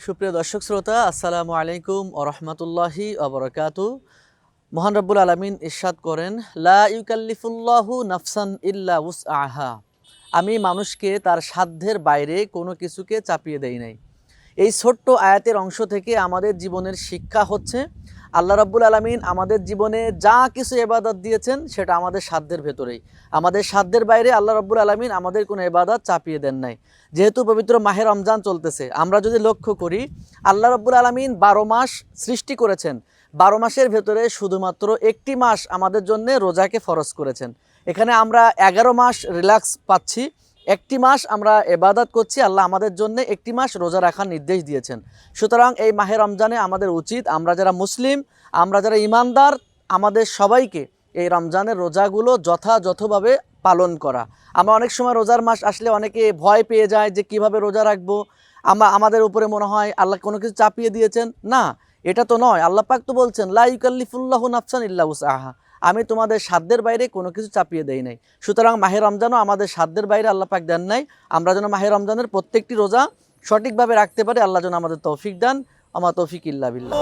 সুপ্রিয় দর্শক শ্রোতা, আসসালামু আলাইকুম ওয়া রাহমাতুল্লাহি ওয়া বারাকাতুহু। মহান রব্বুল আলামিন ইরশাদ করেন, লা ইউকাল্লিফুল্লাহু নাফসান ইল্লা উসআহা। আমি মানুষকে তার সাধ্যের বাইরে কোনো কিছুকে চাপিয়ে দেই নাই। এই ছোট্ট আয়াতের অংশ থেকে আমাদের জীবনের শিক্ষা হচ্ছে, আল্লাহ রাব্বুল আলামিন আমাদের জীবনে যা কিছু ইবাদত দিয়েছেন সেটা আমাদের সাধ্যের ভেতরেই। আমাদের সাধ্যের বাইরে আল্লাহ রাব্বুল আলামিন আমাদের কোনো ইবাদত চাপিয়ে দেন নাই। যেহেতু পবিত্র মাহে রমজান চলতেছে, আমরা যদি লক্ষ্য করি, আল্লাহ রাব্বুল আলামিন 12 মাস সৃষ্টি করেছেন। 12 মাসের ভেতরে শুধুমাত্র একটি মাস আমাদের জন্য রোজাকে ফরজ করেছেন। এখানে আমরা 11 মাস রিল্যাক্স পাচ্ছি। একটি মাস আমরা ইবাদত করছি, আল্লাহ আমাদের জন্য একটি মাস রোজা রাখার নির্দেশ দিয়েছেন। সুতরাং এই মাহে রমজানে আমাদের উচিত, আমরা যারা মুসলিম, আমরা যারা ইমানদার, আমাদের সবাইকে এই রমজানের রোজাগুলো যথাযথভাবে পালন করা। আমরা অনেক সময় রোজার মাস আসলে অনেকে ভয় পেয়ে যায় যে কিভাবে রোজা রাখবো, আমাদের উপরে মনে হয় আল্লাহ কোনো কিছু চাপিয়ে দিয়েছেন। না, এটা তো নয়। আল্লাহ পাক তো বলছেন, লা ইউকাল্লিফুল্লাহু নাফসান ইল্লা উসআহা। আমি তোমাদের সাধ্যের বাইরে কোনো কিছু চাপিয়ে দেই নাই। সুতরাং মাহে রমজানও আমাদের সাধ্যের বাইরে আল্লাহ পাক দেন নাই। আমরা যেন মাহে রমজানের প্রত্যেকটি রোজা সঠিকভাবে রাখতে পারি, আল্লাহ যেন আমাদের তৌফিক দেন। আমা তৌফিক ইল্লা বিল্লাহ।